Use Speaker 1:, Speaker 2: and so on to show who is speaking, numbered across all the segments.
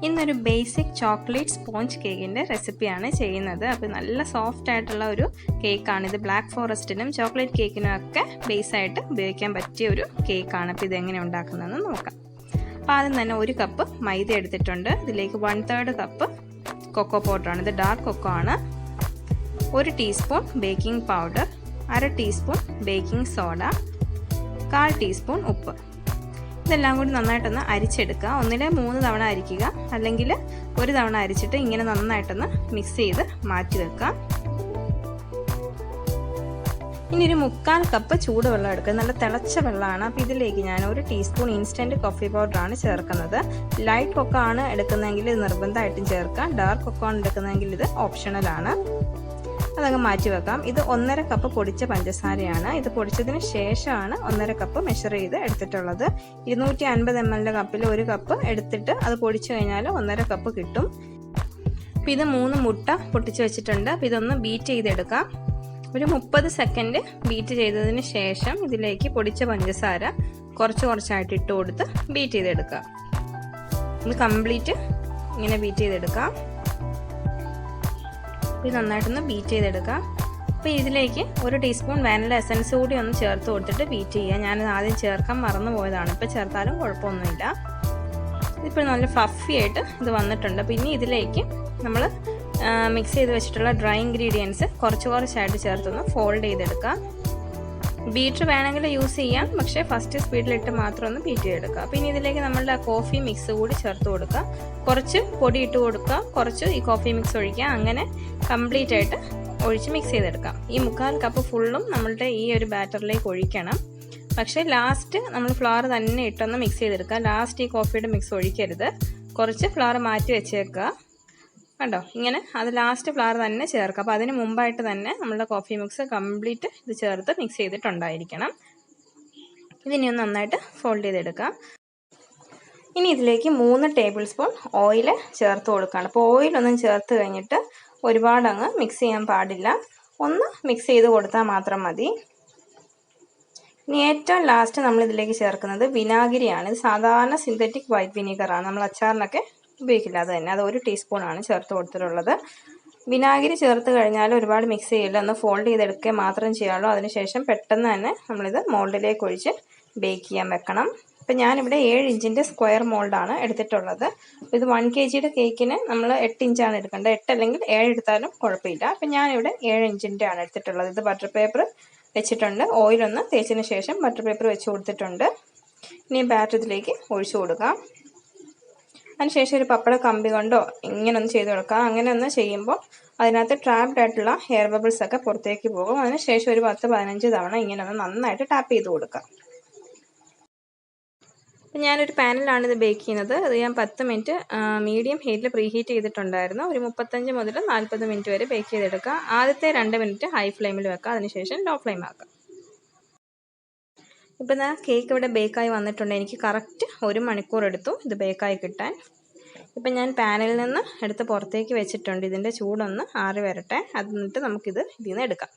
Speaker 1: ഇന്നൊരു basic chocolate sponge കേക്കിൻ്റെ റെസിപ്പിയാണ് ചെയ്യുന്നത്. അപ്പോൾ നല്ല സോഫ്റ്റ് ആയിട്ടുള്ള ഒരു കേക്കാണിത്. ബ്ലാക്ക് ഫോറസ്റ്റിനും ചോക്ലേറ്റ് കേക്കിനും ഒക്കെ ബേസായിട്ട് ഉപയോഗിക്കാൻ പറ്റിയ ഒരു കേക്കാണ്. അപ്പോൾ ഇതെങ്ങനെ ഉണ്ടാക്കുന്നതെന്ന് നോക്കാം. അപ്പോൾ ആദ്യം തന്നെ 1 കപ്പ് മൈദ എടുത്തിട്ടുണ്ട്. ഇതിലേക്ക് 1/3 കപ്പ് കൊക്കോ പൗഡറാണ്. ഇത് ഡാർക്ക് കൊക്കോ ആണ്. 1 teaspoon baking powder, 1/2 teaspoon baking soda, 1/4 teaspoon ഉപ്പ്. ഇതെല്ലാം കൂടി നന്നായിട്ടൊന്ന് അരിച്ചെടുക്കുക. ഒന്നിൽ 3 തവണ അരിക്കുക, അല്ലെങ്കിൽ 1 തവണ അരിച്ചിട്ട് ഇങ്ങനെ നന്നായിട്ടൊന്ന് മിക്സ് ചെയ്ത് മാറ്റി വെക്കുക. ഇനി ഒരു 1/4 കപ്പ് ചൂടുവെള്ളം എടുക്കുക. നല്ല തിളച്ച വെള്ളമാണ്. അപ്പോൾ ഇതിലേക്ക് ഞാൻ 1 ടീസ്പൂൺ ഇൻസ്റ്റൻറ്റ് കോഫി പൗഡറാണ് ചേർക്കുന്നത്. ലൈറ്റ് കൊക്കോ ആണ് എടുക്കുന്നതെങ്കിൽ ഇത് നിർബന്ധമായിട്ടും ചേർക്കാം. ഡാർക്ക് കൊക്കോ ആണ് എടുക്കുന്നതെങ്കിൽ ഇത് ഓപ്ഷണലാണ്. അതങ്ങ് മാറ്റി വെക്കാം. ഇത് 1/2 കപ്പ് പൊടിച്ച പഞ്ചസാരയാണ്. ഇത് പൊടിച്ചതിന് ശേഷമാണ് 1/2 കപ്പ് മെഷർ ചെയ്ത് എടുത്തിട്ടുള്ളത്. 250 ml കപ്പിൽ 1 കപ്പ് എടുത്തിട്ട് അത് പൊടിച്ചു കഴിഞ്ഞാൽ 1/2 കപ്പ് കിട്ടും. അപ്പോൾ ഇത് 3 മുട്ട പൊട്ടിച്ച് വെച്ചിട്ടുണ്ട്. അപ്പോൾ ഇതൊന്ന് ബീറ്റ് ചെയ്തെടുക്കാം. ഒരു 30 സെക്കൻഡ് ബീറ്റ് ചെയ്തതിന് ശേഷം ഇതിലേക്ക് പൊടിച്ച പഞ്ചസാര കുറച്ചായിട്ട് ഇട്ട് കൊടുത്ത് ബീറ്റ് ചെയ്തെടുക്കാം. ഇത് കംപ്ലീറ്റ് ഇങ്ങനെ ബീറ്റ് ചെയ്തെടുക്കാം. ഇത് നന്നായിട്ടൊന്ന് ബീറ്റ് ചെയ്തെടുക്കാം. അപ്പോൾ ഇതിലേക്ക് 1 ടീസ്പൂൺ വാനില എസൻസ് കൂടി ഒന്ന് ചേർത്ത് കൊടുത്തിട്ട് ബീറ്റ് ചെയ്യുക. ഞാൻ ആദ്യം ചേർക്കാൻ മറന്നു പോയതാണ്. ഇപ്പോൾ ചേർത്താലും കുഴപ്പമൊന്നുമില്ല. ഇതിപ്പോൾ നല്ല ഫ്ലഫി ആയിട്ട് ഇത് വന്നിട്ടുണ്ട്. പിന്നെ ഇതിലേക്ക് നമ്മൾ മിക്സ് ചെയ്ത് വെച്ചിട്ടുള്ള ഡ്രൈ ഇൻഗ്രീഡിയൻസ് കുറച്ചായിട്ട് ചേർത്തൊന്ന് ഫോൾഡ് ചെയ്തെടുക്കാം. ബീറ്റർ വേണമെങ്കിൽ യൂസ് ചെയ്യാം, പക്ഷേ ഫസ്റ്റ് സ്പീഡിലിട്ട് മാത്രം ഒന്ന് ബീറ്റ് ചെയ്തെടുക്കുക. പിന്നെ ഇതിലേക്ക് നമ്മളുടെ കോഫി മിക്സ് കൂടി ചേർത്ത് കൊടുക്കുക. കുറച്ച് പൊടി ഇട്ട് കൊടുക്കുക, കുറച്ച് ഈ കോഫി മിക്സ് ഒഴിക്കുക. അങ്ങനെ കംപ്ലീറ്റ് ആയിട്ട് ഒഴിച്ച് മിക്സ് ചെയ്തെടുക്കാം. ഈ 1/4 കപ്പ് ഫുള്ളും നമ്മളുടെ ഈ ഒരു ബാറ്ററിലേക്ക് ഒഴിക്കണം. പക്ഷേ ലാസ്റ്റ് നമ്മൾ ഫ്ലവർ തന്നെ ഇട്ടൊന്ന് മിക്സ് ചെയ്തെടുക്കുക. ലാസ്റ്റ് ഈ കോഫിയുടെ മിക്സ് ഒഴിക്കരുത്. കുറച്ച് ഫ്ലവർ മാറ്റി വെച്ചേക്കുക. കണ്ടോ, ഇങ്ങനെ അത് ലാസ്റ്റ് ഫ്ലവർ തന്നെ ചേർക്കുക. അപ്പോൾ അതിന് മുമ്പായിട്ട് തന്നെ നമ്മളുടെ കോഫി മിക്സ് കംപ്ലീറ്റ് ഇത് ചേർത്ത് മിക്സ് ചെയ്തിട്ടുണ്ടായിരിക്കണം. ഇതിനി ഒന്ന് നന്നായിട്ട് ഫോൾഡ് ചെയ്തെടുക്കാം. ഇനി ഇതിലേക്ക് 3 ടേബിൾ സ്പൂൺ ഓയിൽ ചേർത്ത് കൊടുക്കുകയാണ്. അപ്പോൾ ഓയിലൊന്നും ചേർത്ത് കഴിഞ്ഞിട്ട് ഒരുപാട് അങ്ങ് മിക്സ് ചെയ്യാൻ പാടില്ല. ഒന്ന് മിക്സ് ചെയ്ത് കൊടുത്താൽ മാത്രം മതി. ഇനി ഏറ്റവും ലാസ്റ്റ് നമ്മൾ ഇതിലേക്ക് ചേർക്കുന്നത് വിനാഗിരിയാണ്. ഇത് സാധാരണ സിന്തറ്റിക് വൈറ്റ് വിനീഗറാണ്. നമ്മൾ അച്ചാറിനൊക്കെ ഉപയോഗിക്കില്ല. അത് തന്നെ, അത് 1 ടീസ്പൂണാണ് ചേർത്ത് കൊടുത്തിട്ടുള്ളത്. വിനാഗിരി ചേർത്ത് കഴിഞ്ഞാൽ ഒരുപാട് മിക്സ് ചെയ്യില്ല. ഒന്ന് ഫോൾഡ് ചെയ്തെടുക്കുക മാത്രം ചെയ്യാമല്ലോ. അതിനുശേഷം പെട്ടെന്ന് തന്നെ നമ്മളിത് മോൾഡിലേക്ക് ഒഴിച്ച് ബേക്ക് ചെയ്യാൻ വെക്കണം. അപ്പം ഞാനിവിടെ 7 ഇഞ്ചിൻ്റെ സ്ക്വയർ മോൾഡാണ് എടുത്തിട്ടുള്ളത്. ഇത് 1 kgയുടെ കേക്കിന് നമ്മൾ 8 ഇഞ്ചാണ് എടുക്കേണ്ടത്. 8 അല്ലെങ്കിൽ 7 എടുത്താലും കുഴപ്പമില്ല. അപ്പം ഞാനിവിടെ 7 ഇഞ്ചിൻ്റെ ആണ് എടുത്തിട്ടുള്ളത്. ഇത് ബട്ടർ പേപ്പർ വെച്ചിട്ടുണ്ട്. ഓയിലൊന്ന് തേച്ചതിന് ശേഷം ബട്ടർ പേപ്പർ വെച്ച് കൊടുത്തിട്ടുണ്ട്. ഇനി ബാറ്റർ ഇതിലേക്ക് ഒഴിച്ചു കൊടുക്കാം. അതിനുശേഷം ഒരു പപ്പട കമ്പി കൊണ്ടോ ഇങ്ങനെ ഒന്ന് ചെയ്ത് കൊടുക്കാം. അങ്ങനെ ഒന്ന് ചെയ്യുമ്പോൾ അതിനകത്ത് ട്രാപ്ഡ് ആയിട്ടുള്ള ഹെയർ ബബിൾസ് ഒക്കെ പുറത്തേക്ക് പോകും. അതിനുശേഷം ഒരു 10-15 തവണ ഇങ്ങനെ ഒന്ന് നന്നായിട്ട് ടാപ്പ് ചെയ്ത് കൊടുക്കാം. അപ്പം ഞാനൊരു പാനിലാണ് ഇത് ബേക്ക് ചെയ്യുന്നത്. അത് ഞാൻ 10 മിനിറ്റ് മീഡിയം ഹീറ്റിൽ പ്രീ ഹീറ്റ് ചെയ്തിട്ടുണ്ടായിരുന്നു. ഒരു 35 മുതൽ 40 മിനിറ്റ് വരെ ബേക്ക് ചെയ്തെടുക്കുക. ആദ്യത്തെ 2 മിനിറ്റ് ഹൈ ഫ്ലെയിമിൽ വെക്കുക, അതിനുശേഷം ലോ ഫ്ലെയിം ആക്കുക. ഇപ്പം ഞാൻ കേക്ക് ഇവിടെ ബേക്കായി വന്നിട്ടുണ്ട്. എനിക്ക് കറക്റ്റ് 1 മണിക്കൂർ എടുത്തു ഇത് ബേക്കായി കിട്ടാൻ. ഇപ്പം ഞാൻ പാനിൽ നിന്ന് എടുത്ത് പുറത്തേക്ക് വെച്ചിട്ടുണ്ട്. ഇതിൻ്റെ ചൂടൊന്ന് ആറി വരട്ടെ. എന്നിട്ട് നമുക്കിത് ഇതിൽ നിന്ന് എടുക്കാം.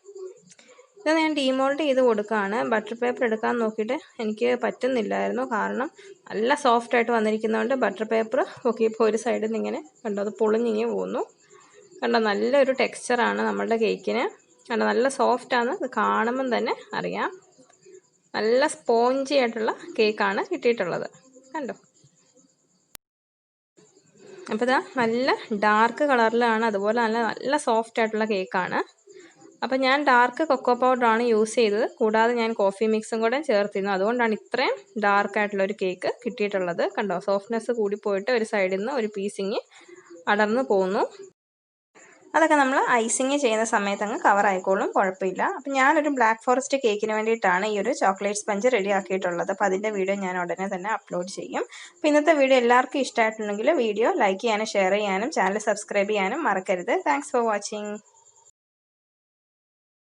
Speaker 1: ഇത് ഞാൻ ഡീമോൾഡ് ചെയ്ത് കൊടുക്കുകയാണ്. ബട്ടർ പേപ്പർ എടുക്കാൻ നോക്കിയിട്ട് എനിക്ക് പറ്റുന്നില്ലായിരുന്നു. കാരണം നല്ല സോഫ്റ്റായിട്ട് വന്നിരിക്കുന്നതുകൊണ്ട് ബട്ടർ പേപ്പർ നോക്കിയപ്പോൾ ഒരു സൈഡിൽ നിന്ന് ഇങ്ങനെ കണ്ടോ, അത് പൊളിഞ്ഞിങ്ങനെ പോകുന്നു. കണ്ടോ, നല്ലൊരു ടെക്സ്ചറാണ് നമ്മളുടെ കേക്കിന്. കണ്ടോ, നല്ല സോഫ്റ്റാണ്. ഇത് കാണുമ്പം തന്നെ അറിയാം. നല്ല സ്പോഞ്ചി ആയിട്ടുള്ള കേക്കാണ് കിട്ടിയിട്ടുള്ളത്. കണ്ടോ, അപ്പോൾ ഇതാ നല്ല ഡാർക്ക് കളറിലാണ്. അതുപോലെ നല്ല സോഫ്റ്റ് ആയിട്ടുള്ള കേക്കാണ്. അപ്പോൾ ഞാൻ ഡാർക്ക് കൊക്കോ പൗഡറാണ് യൂസ് ചെയ്തത്. കൂടാതെ ഞാൻ കോഫി മിക്സും കൂടെ ചേർത്തിരുന്നു. അതുകൊണ്ടാണ് ഇത്രയും ഡാർക്കായിട്ടുള്ളൊരു കേക്ക് കിട്ടിയിട്ടുള്ളത്. കണ്ടോ, സോഫ്റ്റ്നെസ് കൂടിപ്പോയിട്ട് ഒരു സൈഡിൽ നിന്ന് ഒരു പീസിങ് അടർന്നു പോകുന്നു. അതൊക്കെ നമ്മൾ ഐസിങ് ചെയ്യുന്ന സമയത്ത് അങ്ങ് കവർ ആയിക്കോളും, കുഴപ്പമില്ല. അപ്പം ഞാനൊരു ബ്ലാക്ക് ഫോറസ്റ്റ് കേക്കിന് വേണ്ടിയിട്ടാണ് ഈ ഒരു ചോക്ലേറ്റ് സ്പഞ്ച് റെഡി ആക്കിയിട്ടുള്ളത്. അപ്പോൾ അതിൻ്റെ വീഡിയോ ഞാൻ ഉടനെ തന്നെ അപ്ലോഡ് ചെയ്യും. അപ്പോൾ ഇന്നത്തെ വീഡിയോ എല്ലാവർക്കും ഇഷ്ടമായിട്ടുണ്ടെങ്കിൽ വീഡിയോ ലൈക്ക് ചെയ്യാനും ഷെയർ ചെയ്യാനും ചാനൽ സബ്സ്ക്രൈബ് ചെയ്യാനും മറക്കരുത്. Thanks for watching.